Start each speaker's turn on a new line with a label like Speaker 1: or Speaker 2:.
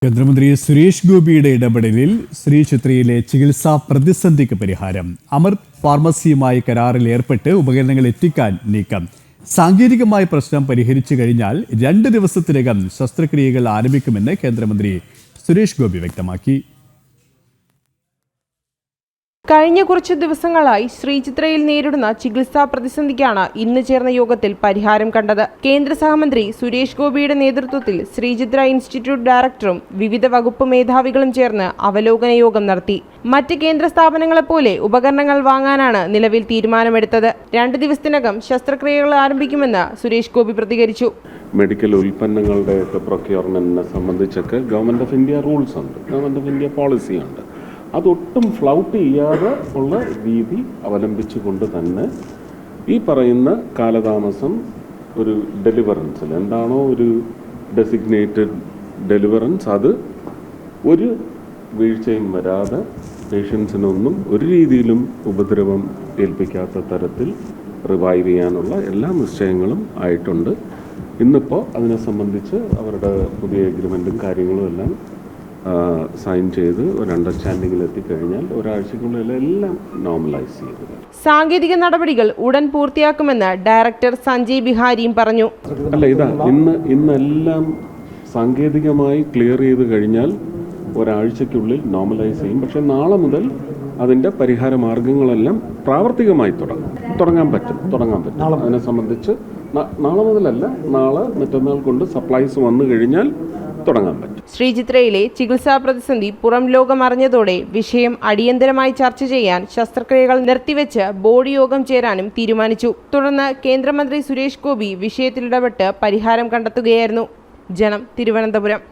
Speaker 1: കേന്ദ്രമന്ത്രി സുരേഷ് ഗോപിയുടെ ഇടപെടലിൽ ശ്രീചിത്രയിലെ ചികിത്സാ പ്രതിസന്ധിക്ക് പരിഹാരം. അമൃത് ഫാർമസിയുമായി കരാറിൽ ഏർപ്പെട്ട് ഉപകരണങ്ങൾ എത്തിക്കാൻ നീക്കം. സാങ്കേതികമായ പ്രശ്നം പരിഹരിച്ചു കഴിഞ്ഞാൽ 2 ദിവസത്തിനകം ശസ്ത്രക്രിയകൾ ആരംഭിക്കുമെന്ന് കേന്ദ്രമന്ത്രി സുരേഷ് ഗോപി വ്യക്തമാക്കി.
Speaker 2: കഴിഞ്ഞ കുറച്ചു ദിവസങ്ങളായി ശ്രീചിത്രയിൽ നേരിടുന്ന ചികിത്സാ പ്രതിസന്ധിക്കാണ് ഇന്ന് ചേർന്ന യോഗത്തിൽ പരിഹാരം കണ്ടത്. കേന്ദ്ര സഹമന്ത്രി സുരേഷ് ഗോപിയുടെ നേതൃത്വത്തിൽ ശ്രീചിത്ര ഇൻസ്റ്റിറ്റ്യൂട്ട് ഡയറക്ടറും വിവിധ വകുപ്പ് മേധാവികളും ചേർന്ന് അവലോകന യോഗം നടത്തി. മറ്റ് കേന്ദ്ര സ്ഥാപനങ്ങളെപ്പോലെ ഉപകരണങ്ങൾ വാങ്ങാനാണ് നിലവിൽ തീരുമാനമെടുത്തത്. 2 ദിവസത്തിനകം ശസ്ത്രക്രിയകൾ ആരംഭിക്കുമെന്ന് സുരേഷ് ഗോപി പ്രതികരിച്ചു.
Speaker 3: മെഡിക്കൽ ഉൽപ്പന്നങ്ങളുടെ പ്രൊക്യൂർമെന്റിനെ സംബന്ധിച്ചൊക്കെ ഗവൺമെന്റ് ഓഫ് ഇന്ത്യ റൂൾസ് ഉണ്ട്, ഗവൺമെന്റ് ഓഫ് ഇന്ത്യ പോളിസി ഉണ്ട്. അതൊട്ടും ഫ്ലൗട്ട് ചെയ്യാതെ ഉള്ള രീതി അവലംബിച്ചുകൊണ്ട് തന്നെ ഈ പറയുന്ന കാലതാമസം ഒരു ഡെലിവറൻസിൽ എന്താണോ ഒരു ഡെസിഗ്നേറ്റഡ് ഡെലിവറൻസ്, അത് ഒരു വീഴ്ചയും വരാതെ പേഷ്യൻസിനൊന്നും ഒരു രീതിയിലും ഉപദ്രവം ഏൽപ്പിക്കാത്ത തരത്തിൽ റിവൈവ് ചെയ്യാനുള്ള എല്ലാ നിശ്ചയങ്ങളും ആയിട്ടുണ്ട്. ഇന്നിപ്പോൾ അതിനെ സംബന്ധിച്ച് അവരുടെ പുതിയ എഗ്രിമെൻറ്റും കാര്യങ്ങളും എല്ലാം സൈൻ ചെയ്ത് ഒരു അണ്ടർസ്റ്റാൻഡിങ്ങിൽ എത്തിക്കഴിഞ്ഞാൽ ഒരാഴ്ചക്കുള്ളിൽ എല്ലാം നോർമലൈസ് ചെയ്തു.
Speaker 2: സാങ്കേതിക നടപടികൾ ഉടൻ പൂർത്തിയാക്കുമെന്ന് ഡയറക്ടർ സഞ്ജയ് ബിഹാരിയും പറഞ്ഞു.
Speaker 3: ഇതാ ഇന്നെല്ലാം സാങ്കേതികമായി ക്ലിയർ ചെയ്ത് കഴിഞ്ഞാൽ ഒരാഴ്ചക്കുള്ളിൽ നോർമലൈസ് ചെയ്യും. പക്ഷേ നാളെ മുതൽ അതിൻ്റെ പരിഹാര മാർഗങ്ങളെല്ലാം പ്രാവർത്തികമായി തുടങ്ങാൻ പറ്റും. അതിനെ സംബന്ധിച്ച് നാളെ മുതലല്ല, നാളെ മറ്റന്നാൾ കൊണ്ട് സപ്ലൈസ് വന്നു കഴിഞ്ഞാൽ തുടങ്ങാൻ പറ്റും.
Speaker 2: ശ്രീചിത്രയിലെ ചികിത്സാ പ്രതിസന്ധി പുറം ലോകം അറിഞ്ഞതോടെ വിഷയം അടിയന്തരമായി ചർച്ച ചെയ്യാൻ ശസ്ത്രക്രിയകൾ നിർത്തിവെച്ച് ബോർഡ് യോഗം ചേരാനും തീരുമാനിച്ചു. തുടർന്ന് കേന്ദ്രമന്ത്രി സുരേഷ് ഗോപി വിഷയത്തിൽ ഇടപെട്ട് പരിഹാരം കണ്ടെത്തുകയായിരുന്നു. ജനം, തിരുവനന്തപുരം.